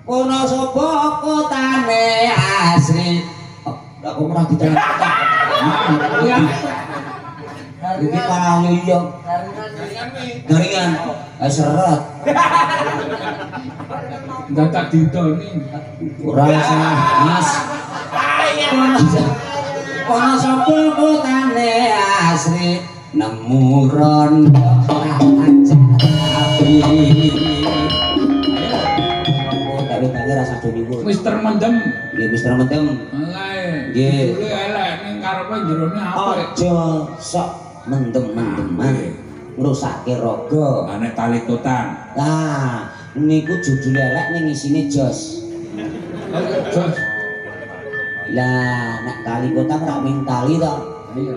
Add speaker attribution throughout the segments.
Speaker 1: Kono sapa kotane asri. Lah kok ora ditelok. Ya. Iki malah yo. Garingan. Seret.
Speaker 2: Enggak tak ditoni.
Speaker 1: Ora salah, Mas. Kono sapa kotane asri nemu rondo ajabi. Rasa doniku.
Speaker 2: Mister Mendem.
Speaker 1: Nggih, Mister Mendem.
Speaker 2: Lah.
Speaker 1: Nggih.
Speaker 2: Kuwi elek ning karepe jerone apa?
Speaker 1: Aja sok mendem-mendeman. Ngrusake raga.
Speaker 2: Lah nek tali totan.
Speaker 1: Lah, niku judul elek ning isine jos.
Speaker 2: Jos.
Speaker 1: Lah, nek tali kotak rak ming tali to.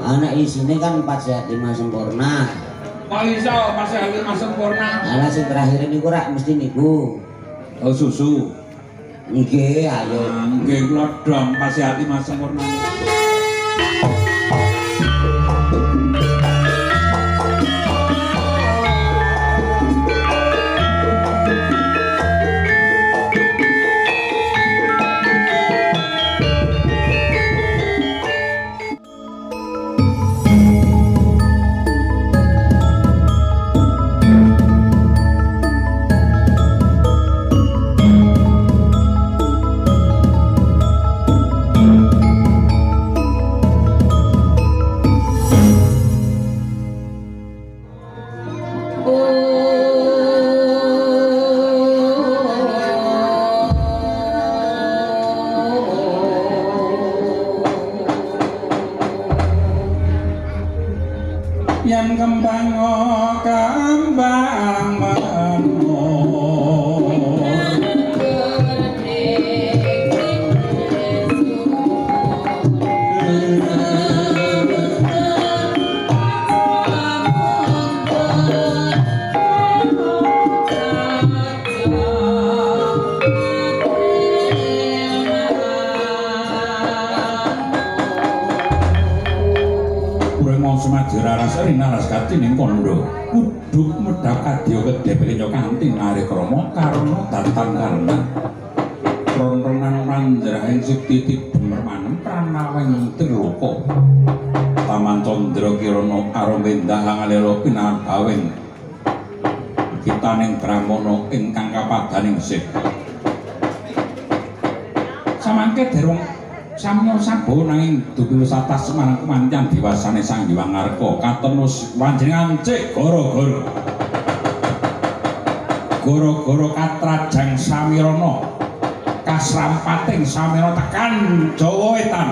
Speaker 1: Anak isine kan 4 sehat 5 sempurna.
Speaker 2: Kok iso pas 5 sempurna?
Speaker 1: Lah sing terakhir niku rak mesti niku.
Speaker 2: Oh susu.
Speaker 1: Nggih, ayo.
Speaker 2: Nggih kula dong pas sehat 5 sempurna. Yang kembang kembang Rarasari naraskati ning kondo kuduk medhak kadya kedhep kenya kanthi ari krama karna datan karna ron-ronan mandrahing sikti demer manem pranawing triloka taman candra kirana aromendah angalira pinambawing kitaning brahmana ingkang kapadaning sih samangke derung Samya sabo nanging dupi wisata Semarang kumancan diwasane Sang Hyang Arka katenus panjenengan cek gara-gara katrajang Samirana kasrampating Samirana tekan Jawa Wetan.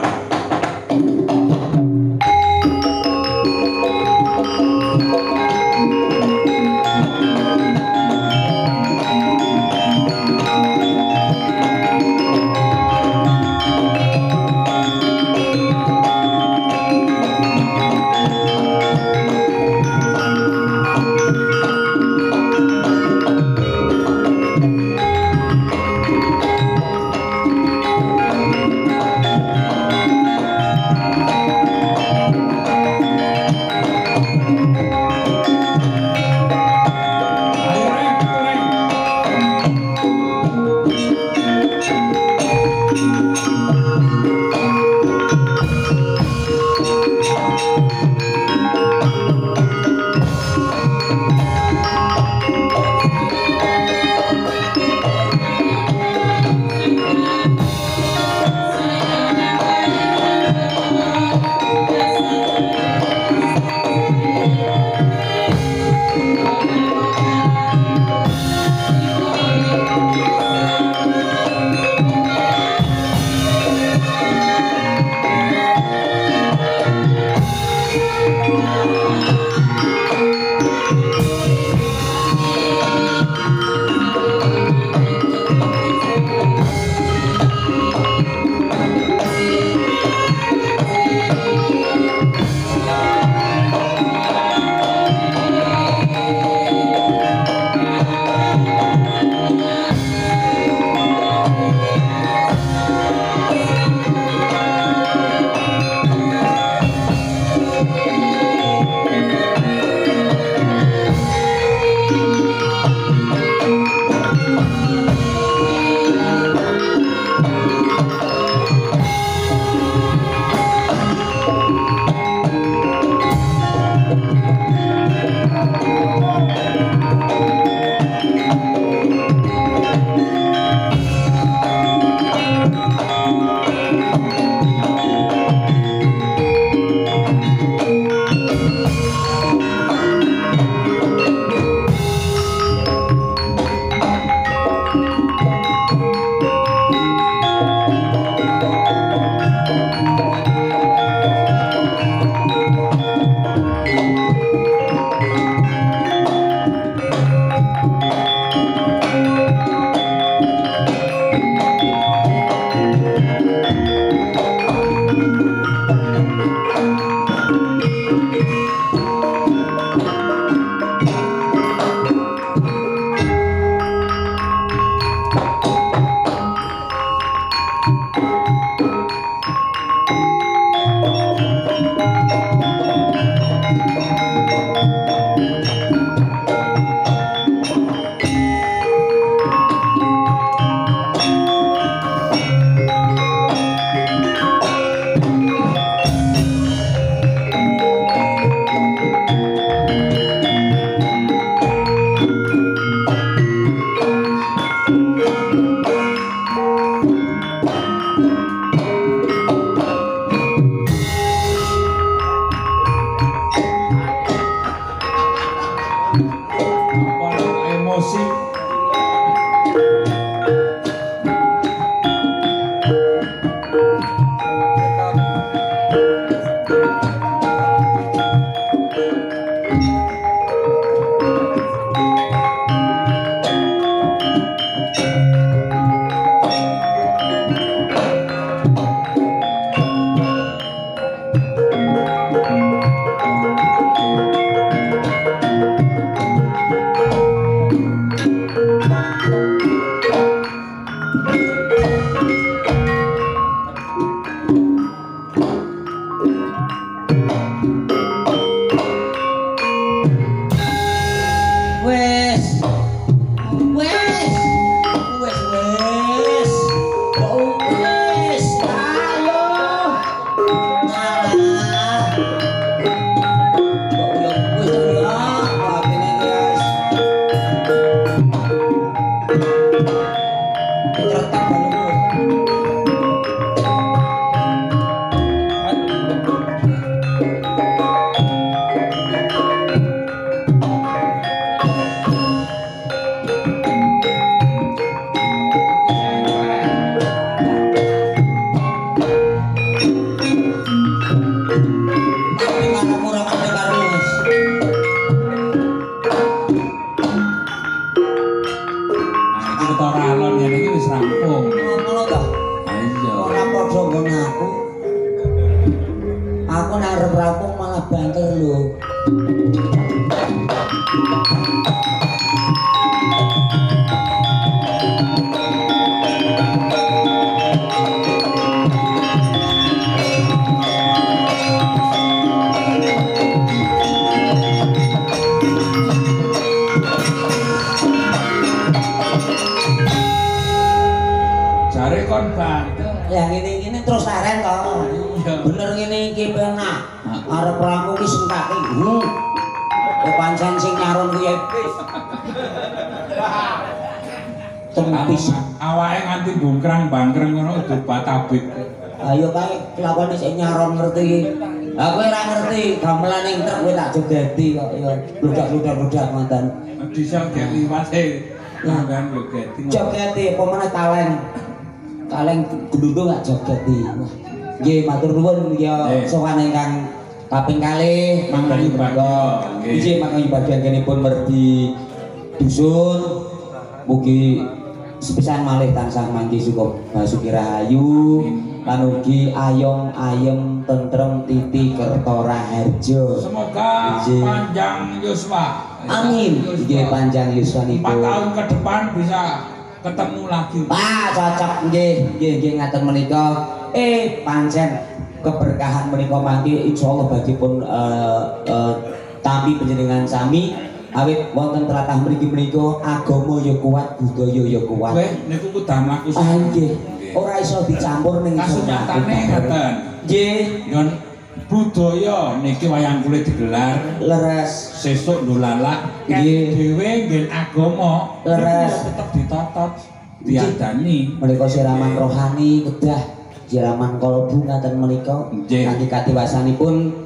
Speaker 1: Kretek balungku. Tapi mana murah kabeh karo wis.
Speaker 2: Nah, iki ketara alon ngene iki wis rampung.
Speaker 1: Ngono ta?
Speaker 2: Iya.
Speaker 1: Ora padha nggon aku. Aku nek arep rampung malah banter lho.
Speaker 2: Jare kon bantu.
Speaker 1: Ya ngene-ngene terus leren to.
Speaker 2: Iya.
Speaker 1: Bener ngene iki penak. Arep rampung ki sengkake. Pancen sing nyaron kuwi tempis.
Speaker 2: Awake nganti bungkrang-bangkreng ngono udah batabik.
Speaker 1: Ayo kae kelakone sing nyaron ngerti. Lah kowe ora ngerti gamelan ning truk kowe tak jogeti kok ya bludak-bludak ngoten.
Speaker 2: Bisa gek liwate. Sampeyan yo geti.
Speaker 1: Jogeti apa meneh kaleng. Kaleng gendundung gak jogeti. Wah, nggih matur nuwun ya sowan ingkang kaping kalih mangga
Speaker 2: Nggih.
Speaker 1: Nggih mangga bagianipun merdi dusun. Mugi sepisan malih tansah mangki suka basuki rahayu lan ugi ayong ayem tentrem titi kertora harjo.
Speaker 2: Semoga
Speaker 1: Nggih.
Speaker 2: panjang yuswa.
Speaker 1: Amin. Nggih panjang
Speaker 2: 4
Speaker 1: yuswanipun.
Speaker 2: tahun ke depan bisa ketemu lagi.
Speaker 1: Pak cocok nggih ngaten menika. Pancen keberkahan menika mangke insyaallah bagipun tampi panjenengan sami awit wonten tlatah mriki menika agama ya kuat, budaya ya kuat.
Speaker 2: Kowe niku kudu mlaku.
Speaker 1: Nggih. Ora iso dicampur ning
Speaker 2: Kasunyatane ngaten.
Speaker 1: Nggih,
Speaker 2: Yon budaya niki wayang kulit digelar
Speaker 1: leres.
Speaker 2: sesuk ndolala
Speaker 1: Nggih.
Speaker 2: dhewe nggen agama
Speaker 1: Leres.
Speaker 2: niku tetep ditotot diadani.
Speaker 1: Menika siraman rohani kedah siraman kolbu ngaten menika
Speaker 2: Nggih.
Speaker 1: kanthi katiwasanipun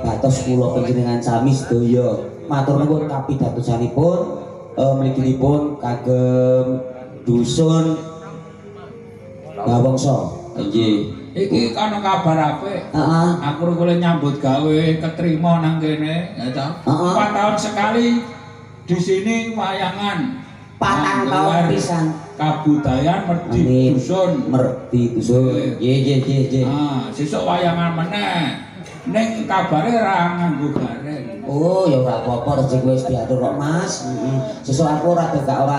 Speaker 1: batos kula panjenengan sami sedaya matur nuwun kapidatosanipun mliginipun kagem dusun Gawangsa. Nggih.
Speaker 2: Iki ana kabar apik.
Speaker 1: Heeh.
Speaker 2: Aku kule nyambut gawe ketrima nang kene, ya ta.
Speaker 1: Heeh.
Speaker 2: 4 tahun sekali di sini wayangan.
Speaker 1: Patang
Speaker 2: Nang
Speaker 1: tahun
Speaker 2: gelar
Speaker 1: pisan.
Speaker 2: Kabudayan merdi
Speaker 1: Amin.
Speaker 2: dusun.
Speaker 1: Merdi dusun. Nggih.
Speaker 2: Ah, sesuk wayangan meneh. Ning kabare ra nganggo gareng.
Speaker 1: Oh, ya ora apa-apa rezeki wis diatur kok, Mas. Sesuk aku ora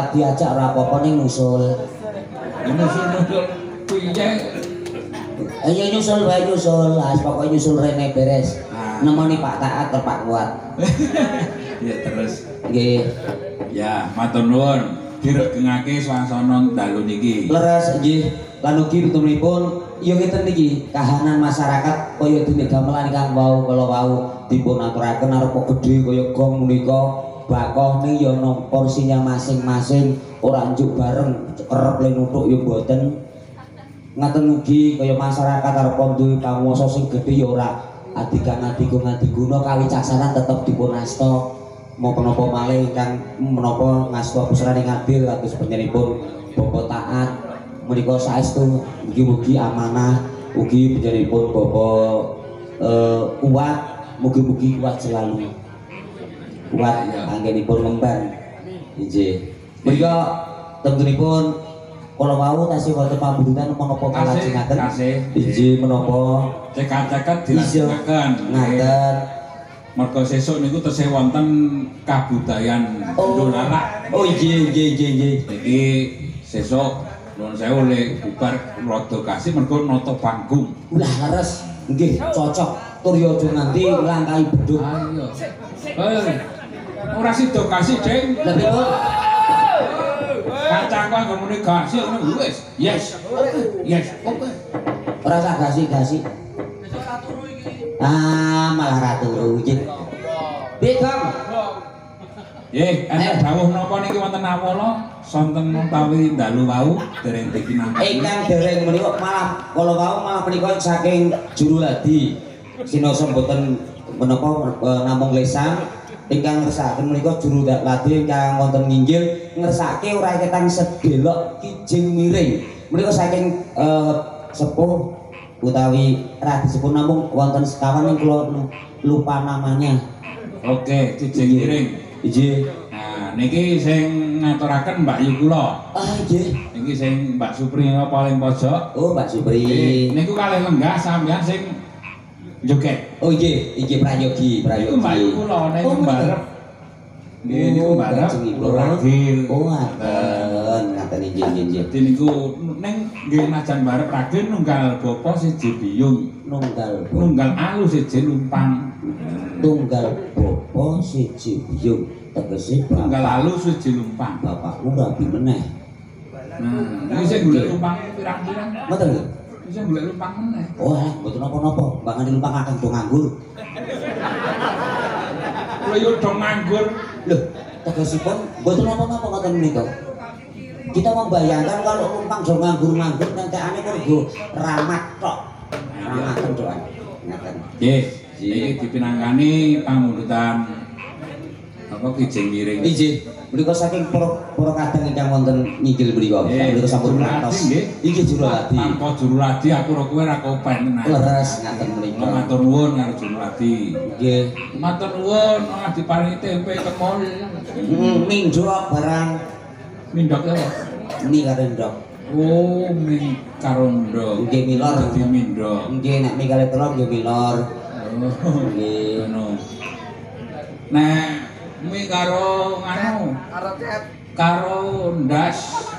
Speaker 1: diajak ora apa-apa ning nusul.
Speaker 2: Nusul-nusul piye?
Speaker 1: Ayo nyusul wae nyusul. Lah pokoke nyusul rene beres. Nemoni Pak Taat karo Pak Kuat.
Speaker 2: Ya terus.
Speaker 1: Nggih.
Speaker 2: Ya, matur nuwun. Diregengake swasana dalu niki.
Speaker 1: Leres nggih. Lan ugi pitunipun ya ngeten niki, kahanan masyarakat kaya dene gamelan ingkang wau kala wau dipun aturaken arupa gedhe kaya gong menika bakoh ning ya ana porsinya masing-masing, ora njuk bareng kerep le nuthuk ya mboten. Ngaten ugi kaya masyarakat arupa duwe panguwasa sing gedhe ya ora adigang-adiguna kawicaksanan tetep dipun asta. Mau menapa malih ingkang menapa ngasta pusraning adil atus panjenenganipun Bapak Taat menika saestu mugi-mugi amanah ugi panjenenganipun Bapak kuat mugi-mugi kuat selalu kuat anggenipun ngemban nggih menika tentunipun kala wau tasih wonten pambudutan menapa kalajengaken nggih menapa
Speaker 2: cekat-cekat dilaksanaken
Speaker 1: ngaten.
Speaker 2: Mergo sesuk niku tesih wonten kabudayan ndolala.
Speaker 1: Oh nggih.
Speaker 2: Iki sesuk nuwun sewu le bubar rada kasih mergo nata panggung.
Speaker 1: Ulah leres nggih cocok tur yo aja nganti nglantahi beduk.
Speaker 2: Ayo. Ora sida kasih, Ding.
Speaker 1: Lha pripun?
Speaker 2: Kancaku anggo muni kasih ngono wis. Yes. Oke.
Speaker 1: Ora usah gasi-gasi. Malah ratu nggih. Piye, Kang?
Speaker 2: Nggih, ana dawuh napa niki wonten awala? sonten utawi dalu wau dereng dipinangkani.
Speaker 1: Ingkang dereng menika malah kala wau malah menika saking juru ladi. Sinoso mboten menapa namung lesan ingkang ngersakaken menika juru ladi ingkang wonten nginggil ngersake ora ketang sedelok kijing miring. Menika saking sepuh utawi radi sepuh namung wonten sekawan yang kula lupa namanya.
Speaker 2: Oke, kijing miring.
Speaker 1: Nggih.
Speaker 2: Nah, niki sing ngaturaken Mbak Yu kula.
Speaker 1: Ah nggih.
Speaker 2: Niki sing Mbak Supri paling pojok.
Speaker 1: Oh, Mbak Supri.
Speaker 2: Niku kalih lenggah sampeyan sing joget.
Speaker 1: Oh nggih, iki prayogi,
Speaker 2: Niku Mbak Yu kula niku mbarep. Nggih, niku mbarep kula ragil.
Speaker 1: Oh, ngaten nggih nggih.
Speaker 2: Dadi niku ning nggih najan mbarep ragil nunggal bapa siji biyung. Nunggal alu siji lumpang.
Speaker 1: Tunggal bapa siji biyung tegese
Speaker 2: tunggal alu siji lumpang.
Speaker 1: Bapakku rabi meneh.
Speaker 2: Nah, iki sing golek lumpang pirang-pirang.
Speaker 1: Mboten lho.
Speaker 2: Iki sing golek lumpang meneh.
Speaker 1: Oh, mboten napa-napa. Mbak ngene lumpang akeh do nganggur.
Speaker 2: Lha yo do nganggur.
Speaker 1: Lho, tegesipun mboten napa-napa ngoten menika. Kita membayangkan kalau lumpang do nganggur-nganggur nentekane mergo ramat tok. Ramaten doan. Ngaten.
Speaker 2: Nggih. Iki dipinangkani pangundutan apa kijing miring.
Speaker 1: Nggih, menika saking para kadang ingkang wonten nginggil menika. Menika sampun ngantos. Iki juru ladi.
Speaker 2: Tanpa juru ladi aku ora kowe ora kopen tenan.
Speaker 1: Leres ngaten menika.
Speaker 2: Matur nuwun karo juru ladi.
Speaker 1: Nggih.
Speaker 2: Matur nuwun diparingi tempe kemul.
Speaker 1: Mindhok barang.
Speaker 2: Mindhok apa?
Speaker 1: Mie karo ndok.
Speaker 2: Oh, mie karo ndok.
Speaker 1: Nggih milor
Speaker 2: dadi mindhok.
Speaker 1: Nggih nek mie kali telur nggih milor.
Speaker 2: Nggih. Ngono. Nek mie karo anu, karo ndas.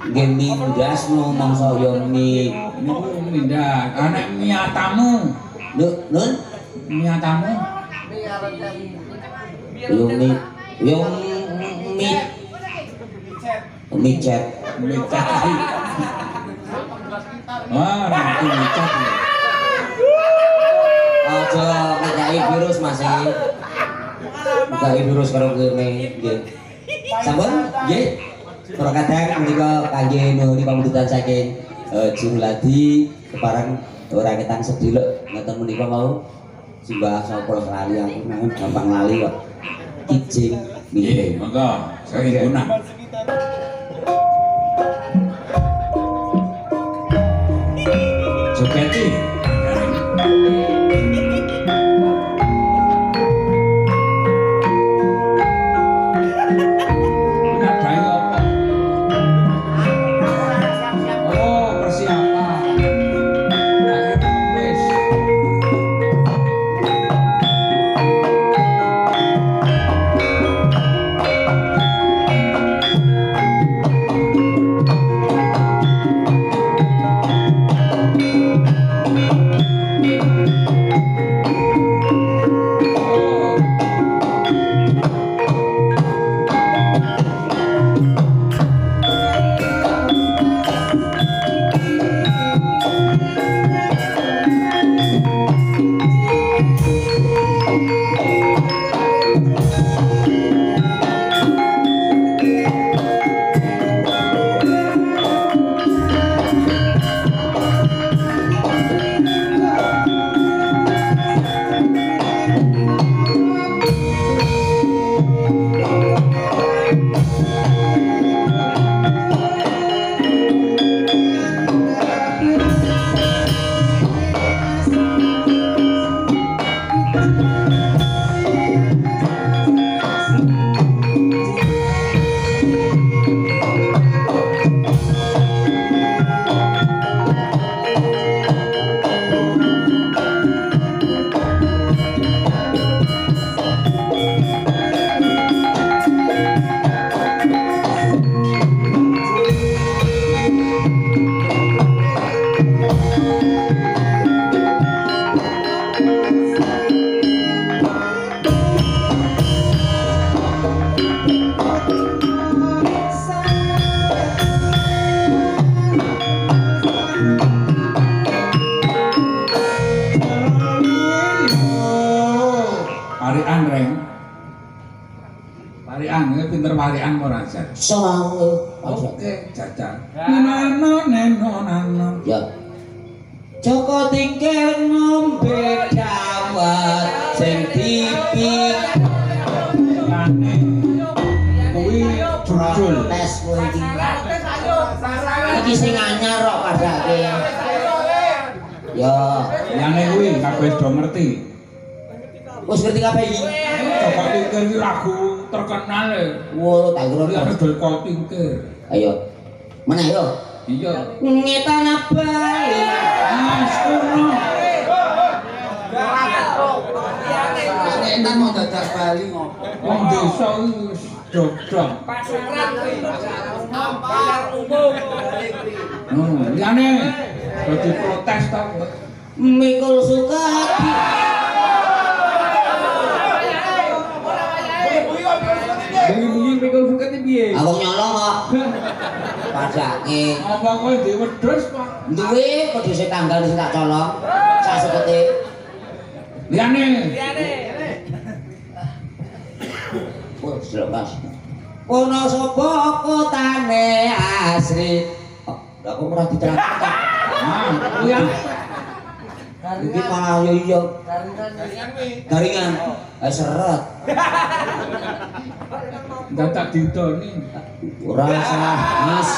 Speaker 1: Nggih mie ndas no mangsa yo mie
Speaker 2: Niku mindah. Nek mie atamu.
Speaker 1: nun
Speaker 2: Mie atamu.
Speaker 1: yo mie micet.
Speaker 2: Micet. Wah, nanti micet.
Speaker 1: Aja ngekaki virus Mas. Ngekaki virus karo kene nggih. Sampun nggih. Para kadang menika kangge nuhuni pamundhutan saking juru ladi kepareng ora ketang sedelok ngoten menika mau simbah sapa lali aku nang gampang lali kok. Kijing
Speaker 2: Nggih, monggo. Saking gunah. Jogeti. Warian, pinter warian ora jan.
Speaker 1: Sawange.
Speaker 2: Oke, caca. Neno.
Speaker 1: Ya. Joko tingkir ngombe dawet sing dipik.
Speaker 2: Kuwi jujul.
Speaker 1: Tes kowe iki. Iki sing anyar kok padake. Ya,
Speaker 2: Yane kuwi kabeh do ngerti.
Speaker 1: wis ngerti kabeh iki.
Speaker 2: Joko tingkir iki lagu terkenal e.
Speaker 1: Wo, tak kira
Speaker 2: Kuwi dol kok tingkir.
Speaker 1: ayo. Meneh yo.
Speaker 2: Iya.
Speaker 1: Ngetan bali.
Speaker 2: Mas kuno.
Speaker 3: Ngetan mau dadak Bali ngopo?
Speaker 2: Wong desa iki wis dodong.
Speaker 3: Pasaran pasar umum.
Speaker 2: Liyane dadi protes to.
Speaker 1: Mikul Sukadi.
Speaker 3: Bengi-bengi mikul sukate piye?
Speaker 1: Aku nyolong kok. Padake.
Speaker 2: Apa kowe duwe wedhus, Pak?
Speaker 1: Duwe pedhuse tanggal sing tak colong. Sak sekete.
Speaker 2: Liyane.
Speaker 1: Wes lepas. Ono sapa kotane asri. Oh, lha kok ora diterangkan.
Speaker 2: Nah, kuwi
Speaker 1: Iki malah yo iya. Garingan. Seret.
Speaker 2: dadak didoni.
Speaker 1: Ora salah, Mas.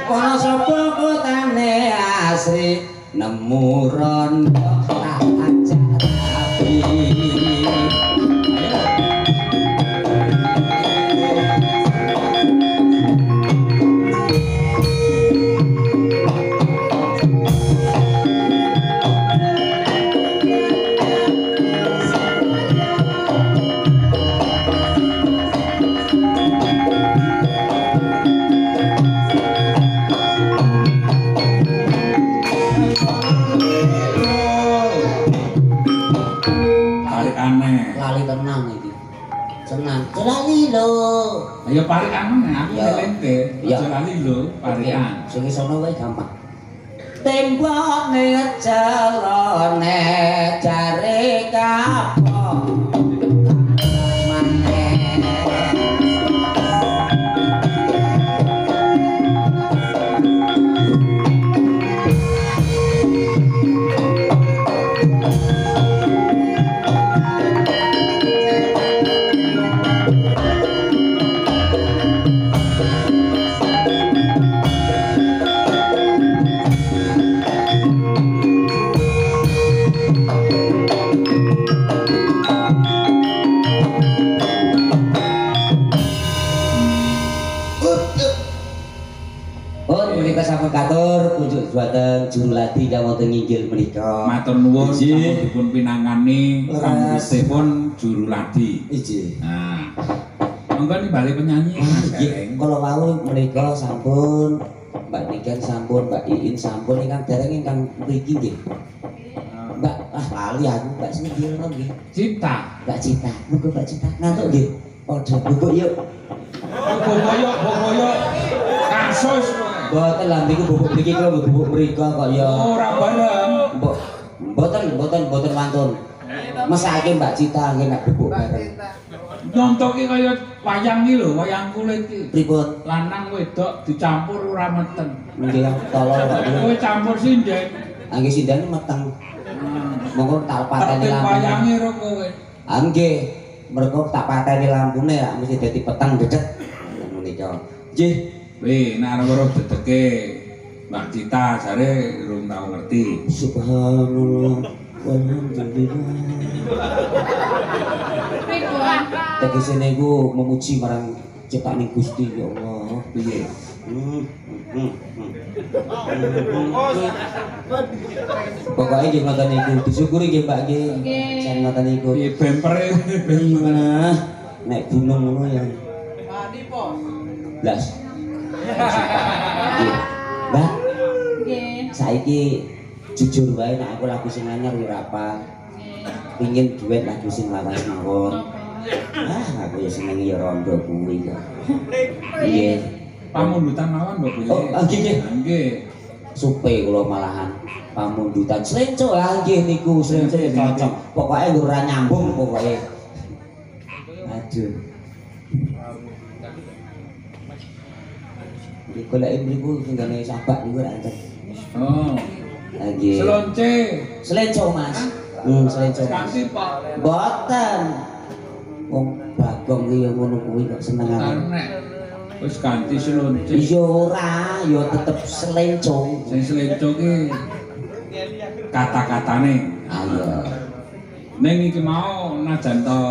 Speaker 1: Ono sapa kotane asri nemu rondo tak ajar api.
Speaker 2: Parik aneh.
Speaker 1: Lali tenang iki. Senang. Lali lho.
Speaker 2: Ya parik aneh aku
Speaker 1: Ya.
Speaker 2: lente.
Speaker 1: Ya.
Speaker 2: Aja lali lho, parikan.
Speaker 1: Sing isono wae gampang. Tembok ngejalone jare kapok. Maneh. Menika sampun katur kunjuk dumateng juru lati kang wonten nginggil menika.
Speaker 2: Matur nuwun
Speaker 1: Iji.
Speaker 2: sampun dipun pinangani
Speaker 1: Leres.
Speaker 2: panggesipun juru ladi.
Speaker 1: Iji.
Speaker 2: Nah. Monggo nimbali penyanyi Mas Gareng.
Speaker 1: Kalau wau menika sampun Mbak Niken sampun, Mbak Iin sampun ingkang dereng ingkang mriki nggih. Mbak lali aku Mbak sing nggih nggih.
Speaker 2: Cita.
Speaker 1: Mbak Cita, muga Mbak Cita ngantuk nggih. Padha bubuk yuk.
Speaker 2: Boboyo. Kasus kowe.
Speaker 1: Mboten lah niku bubuk mriki kula bubuk mrika kok ya.
Speaker 2: Ora bareng.
Speaker 1: Mboten wantun. Mesake Mbak Cita nggih nek bubuk bareng.
Speaker 2: Nyontoke kaya wayang iki lho, wayang kulit iki.
Speaker 1: Pripun?
Speaker 2: Lanang wedok dicampur ora meteng.
Speaker 1: Nggih tolong Pak.
Speaker 2: Kowe campur sinden.
Speaker 1: Nggih sindane meteng. Monggo tak pateni
Speaker 2: Tertib
Speaker 1: lampune.
Speaker 2: wayange ro kowe.
Speaker 1: Nggih, mergo tak pateni lampune ya mesti dadi peteng dedet. Menika. Nggih.
Speaker 2: Weh, nek arep dedeke Mbak Cita jare urung tau ngerti.
Speaker 1: Subhanallah. Walhamdulillah. Tegese niku memuji marang ciptaane Gusti ya Allah.
Speaker 2: Piye?
Speaker 1: Pokoknya nggih ngoten niku disyukuri nggih Mbak nggih. Jan ngoten niku.
Speaker 2: Piye bempere?
Speaker 1: Nah, nek gunung ngono ya.
Speaker 3: Mandi pos.
Speaker 1: Blas. Nggih. Mbak, saiki jujur wae nek aku lagu sing anyar ya ora apa. Pingin duet lagu sing lawas mawon. Aku ya seneng ya rondo kuwi kok. Nggih.
Speaker 2: Pamundutan mawon Mbak Piye?
Speaker 1: Oh, nggih nggih.
Speaker 2: Nggih.
Speaker 1: Supe kula malahan pamundutan slenco lah nggih niku slenco cocok. Pokoke ora nyambung pokoke. Aduh. Goleki mriku tinggane sabak niku ra enten.
Speaker 2: Oh.
Speaker 1: Lagi.
Speaker 2: Selonce.
Speaker 1: Selenco Mas. Selenco.
Speaker 2: Kanthi Pak.
Speaker 1: Boten. Wong Bagong ki ya ngono kuwi kok senengane.
Speaker 2: Karena wis ganti selonce.
Speaker 1: Iya ora, ya tetep selenco.
Speaker 2: Sing selenco ki kata-katane.
Speaker 1: Ayo.
Speaker 2: Ning iki mau najan to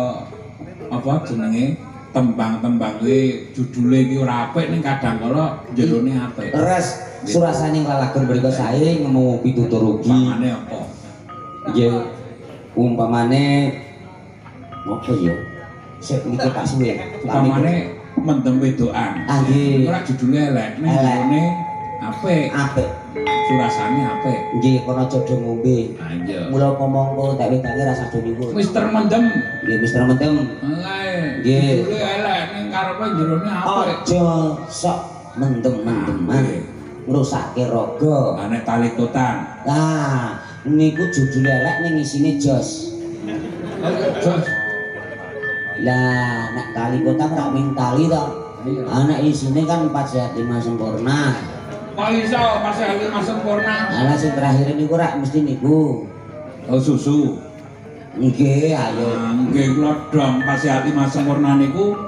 Speaker 2: apa jenenge tembang-tembang kuwi judule iki ora apik ning kadang kala jerone apik.
Speaker 1: Res surasane lalagon mriku sae ngemu pitutur ugi.
Speaker 2: Pamane apa?
Speaker 1: Nggih. Umpamane apa ya? Sik niki tak suwe.
Speaker 2: Pamane mendem wedokan.
Speaker 1: Ah nggih.
Speaker 2: Ora judule elek ning jerone apik.
Speaker 1: Apik.
Speaker 2: Surasane apik.
Speaker 1: Nggih kono jodo ngombe.
Speaker 2: Ha iya.
Speaker 1: Mula pomongko tak wedange rasa niku.
Speaker 2: Mister mendem.
Speaker 1: Nggih Mister Mentem.
Speaker 2: Alah.
Speaker 1: Nggih.
Speaker 2: Judule elek ning karepe jerone apik.
Speaker 1: Aja sok mendem-mendeman. Ngrusake raga.
Speaker 2: Ane talikotan.
Speaker 1: Lah, niku judul elek ning isine jos.
Speaker 2: Jos.
Speaker 1: Lah, nek kali kota ora ming tali to.
Speaker 2: Iya.
Speaker 1: Anak isine kan 4 sehat 5 sempurna.
Speaker 2: Kok iso pas hari mas sempurna?
Speaker 1: Alah sing terakhir niku rak mesti niku.
Speaker 2: Oh susu.
Speaker 1: Nggih, ayo.
Speaker 2: Nggih kula dong pas hari mas sempurna niku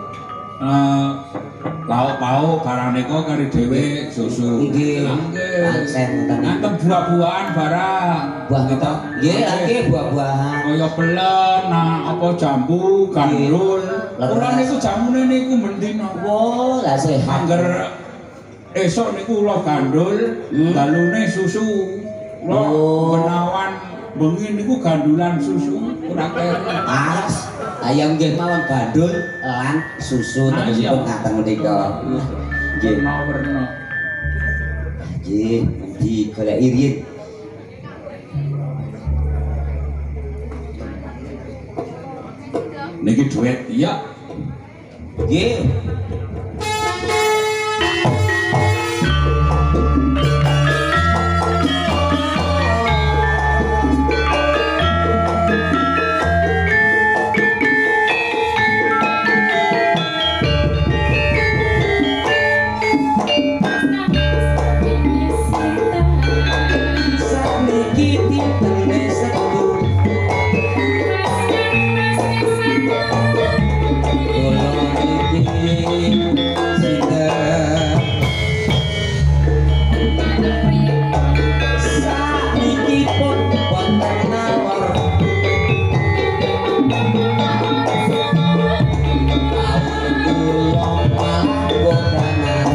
Speaker 2: lauk pauk barang niku kari dhewe susu.
Speaker 1: Nggih.
Speaker 2: Nggih.
Speaker 1: Pancen ngoten.
Speaker 2: Ngantem buah-buahan barang.
Speaker 1: Buah kita. Nggih, lagi buah-buahan.
Speaker 2: Kaya belen, apa jambu, gandrul. Kula niku jamune niku mendina.
Speaker 1: Wo, lah sehat.
Speaker 2: Angger esuk niku kula gandul, dalune susu. Kula
Speaker 1: Oh.
Speaker 2: menawan bengi niku gandulan susu ora kere.
Speaker 1: As, ayam nggih mawon gandul lan susu
Speaker 2: Ah,
Speaker 1: terusipun
Speaker 2: iya.
Speaker 1: ngaten menika. Nggih.
Speaker 2: Werna-werna.
Speaker 1: Nggih, digoleki riyin.
Speaker 2: Niki duet iya.
Speaker 1: Nggih. Sakniki pinten setu kula iki sinten sakniki pun wonten nawar kula panggodanan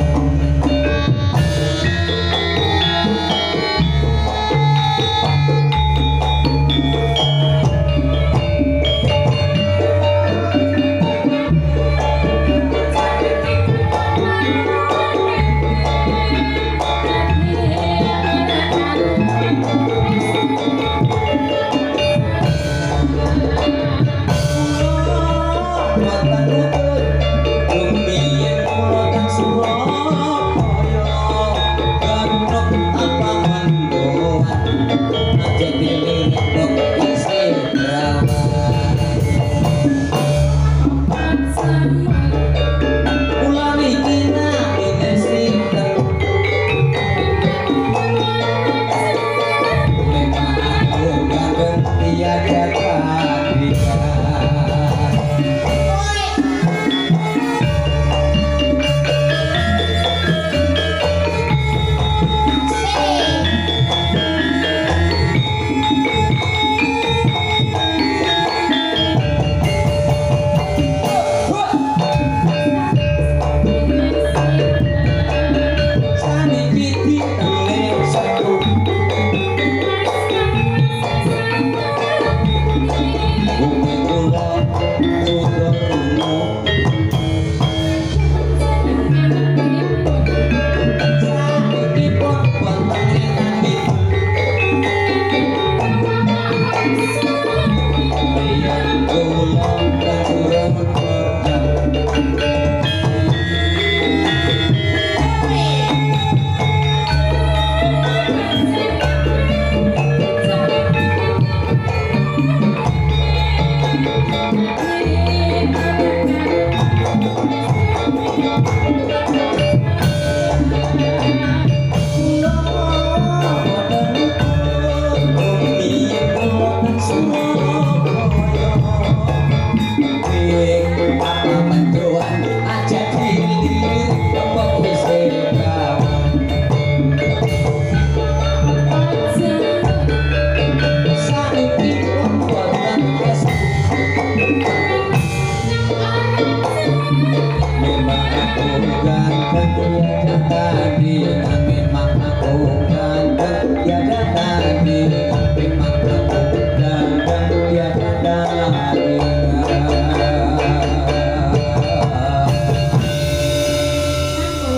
Speaker 1: tadi angin maknaku gandeng tiada tadi angin maknaku gandeng tiada tadi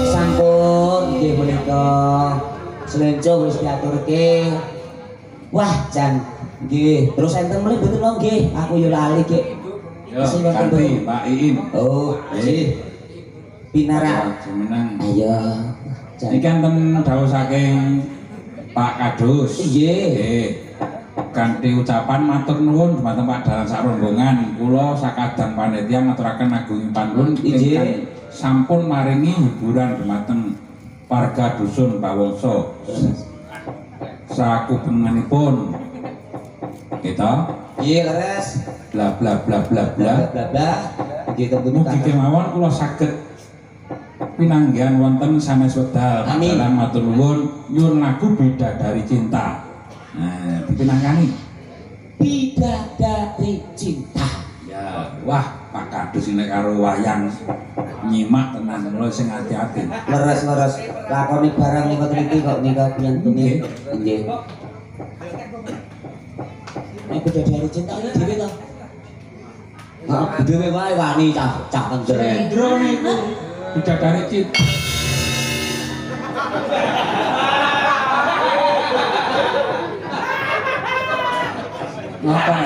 Speaker 1: sampun nggih menika selenco wis diaturke wah jan nggih terus enten meneh mboten lho nggih aku yo lali nggih
Speaker 2: yo ganti Pak Iin
Speaker 1: oh nggih pinara
Speaker 2: jenengan
Speaker 1: ayo
Speaker 2: iki enten dawuh saking Pak Kadus
Speaker 1: nggih
Speaker 2: kanthi ucapan matur nuwun dhumateng Pak Dalang sak rombongan kula sakadang panitia ngaturaken agunging panuwun ingkang sampun maringi hiburan dhumateng warga dusun Pawongso sakupenganipun kita
Speaker 1: iya leres
Speaker 2: bla bla bla bla bla
Speaker 1: bla bla nggih tentu
Speaker 2: mugi kemawon kula saged pinanggihan wonten sanes wedal
Speaker 1: amin
Speaker 2: dalam matur nuwun nyuwun lagu Bidadari Cinta nah dipinangkani
Speaker 1: Bidadari Cinta
Speaker 2: ya wah Pak Kadus ini karo wayang nyimak tenan kula sing ati-ati
Speaker 1: leres lakoni barang nika teliti kok nika piyantune nggih nek Bidadari Cinta iki dhewe to dhewe wae wani cah tengger
Speaker 2: Sendro niku Bidadari Cinta apa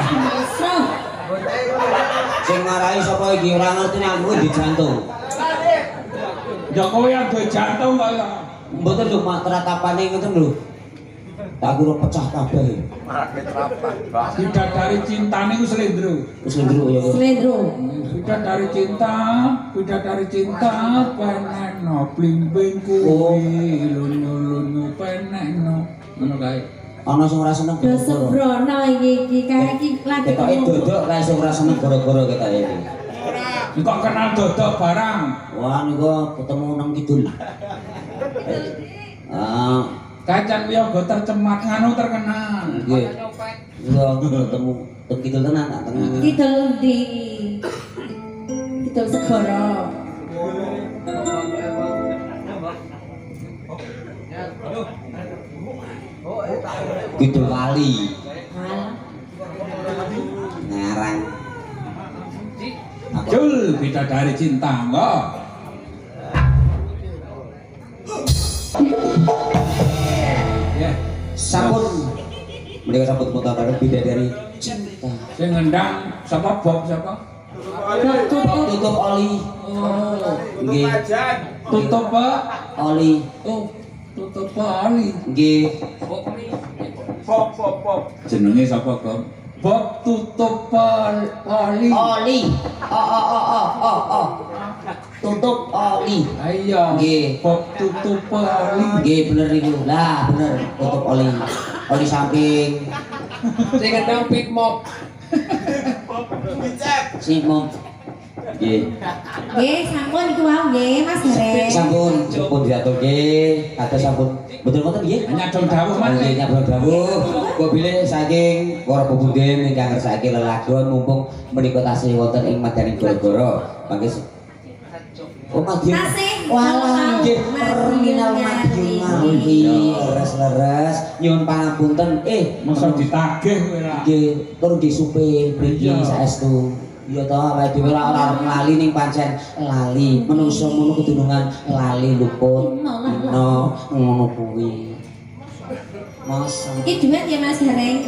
Speaker 1: sing marai sapa iki ora ngerti nek aku di jantung
Speaker 2: Jokowi yang duwe jantung kok ya
Speaker 1: mboten lho mak teratapane ngoten lho tak kira pecah kabeh
Speaker 2: Bidadari Cinta niku Slendro
Speaker 1: wis ngendro ya
Speaker 2: Bidadari cinta penekno blimbing kuwi lunyu-lunyu penekno ngono kae
Speaker 1: ana sing ora seneng
Speaker 4: do sembrono iki kae iki lagi
Speaker 1: ketoke dodok kae sing ora seneng gara-gara ketoke iki
Speaker 2: kok kenal dodok barang
Speaker 1: wah niku ketemu nang kidul
Speaker 2: kacang wiyoga tercemat nganu terkenal
Speaker 1: nggih iya ketemu teng kidul tenan tak teng
Speaker 4: kidul ndi kidul segara
Speaker 1: kidul wali
Speaker 4: Alah.
Speaker 1: ngarang
Speaker 2: Jul Bidadari Cinta mbok ya
Speaker 1: sampun mereka sampun mutakaken Bidadari Cinta
Speaker 2: sing ngendang sapa Bob sapa
Speaker 1: tutup oli
Speaker 2: oh
Speaker 1: nggih
Speaker 2: tutup Pak
Speaker 1: oli
Speaker 2: oh tutup Ali
Speaker 1: nggih
Speaker 3: Pop.
Speaker 2: jenenge sapa Bob Bob tutup Ali
Speaker 1: oli oh tutup oli
Speaker 2: ayo
Speaker 1: nggih
Speaker 2: Bob tutup Ali
Speaker 1: nggih bener niku lah bener tutup oli samping
Speaker 3: Sing ngendang Big Mop.
Speaker 1: si mom nggih
Speaker 4: Nggih, sampun iku wae nggih Mas Gareng.
Speaker 1: sampun diaturke kados sampun betul-betul nggih
Speaker 2: hanya dong dawuh
Speaker 1: Nggih
Speaker 2: maneh
Speaker 1: nyabut dawuh kok bilih saking para pepundhen ingkang ngersake lelagon mumpung menika tasih wonten ing Madaning Goro-goro mangke oh Madiun
Speaker 4: Tasih.
Speaker 1: walah nggih terminal Madiun nganti leres-leres nyuwun pangapunten
Speaker 2: masa ditagih kowe ra
Speaker 1: nggih tur disupe mriki saestu iya to awake dhewe ora lali ning pancen lali menungso ngono kedunungan lali luput ngono kuwi masa
Speaker 4: Iki duet ya Mas Gareng.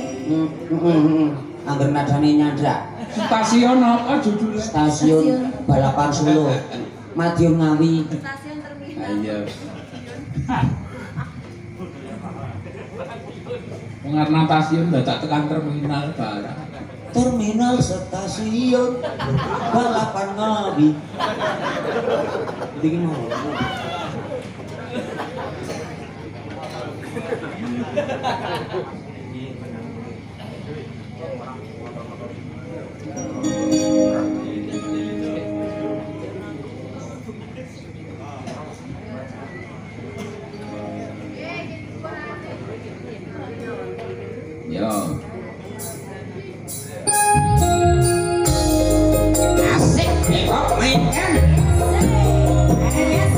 Speaker 1: angger nadane nyandrak
Speaker 2: stasiun apa judulnya
Speaker 1: stasiun balapan Solo Madiun Ngawi
Speaker 4: Stasiun terminal.
Speaker 2: ayo pengarna stasiun dadak tekan terminal barang
Speaker 1: terminal stasiun balapan Ngawi iki mau
Speaker 2: yo
Speaker 1: asik kok main kan
Speaker 4: Yes.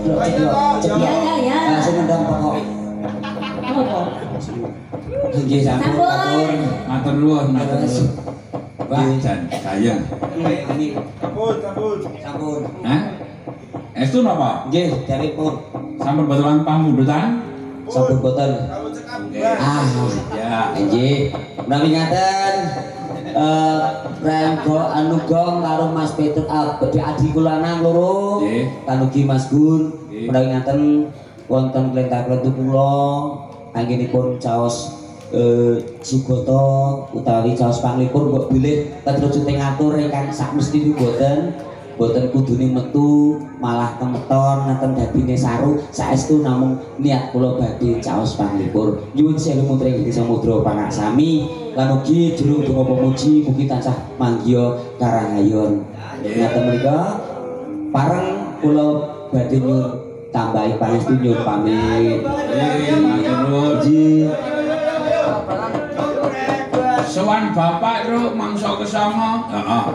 Speaker 1: ceblok.
Speaker 4: Ya.
Speaker 1: Sing ngendang pokok.
Speaker 4: Apa?
Speaker 1: Nggih sampun matur.
Speaker 2: Matur nuwun, matur nuwun. Wah, jan gayeng.
Speaker 1: Ini
Speaker 5: Sampun.
Speaker 1: sampun.
Speaker 2: Hah? Estu napa?
Speaker 1: Nggih, daripun
Speaker 2: Sampun betulan pamundutan?
Speaker 1: sampun boten.
Speaker 5: Sampun cekap.
Speaker 1: Ah,
Speaker 2: Ya.
Speaker 1: nggih. Menawi ngaten Renggo Anugong karo Mas Peter Abdi Adi kula nang loro.
Speaker 2: Nggih.
Speaker 1: Tanugi Mas Gun.
Speaker 2: Nggih.
Speaker 1: Menawi ngaten wonten klentak-klentuk kula anggenipun caos Sugoto utawi caos panglipur mbok bilih keterujuting ngatur ingkang sakmestine boten kudune metu malah kemeton ngaten dadine saru saestu namung niat kula badhe caos panglipur nyuwun sewu mutring ing samudra panaksami lan ugi jero donga pemuji mugi tansah manggya karangayon ngaten menika pareng kula badhe nyuwun tambahi pangestu nyuwun pamit
Speaker 2: Matur nuwun.
Speaker 1: Ji
Speaker 2: Sowan Bapak Ro mangsa kesanga. Heeh.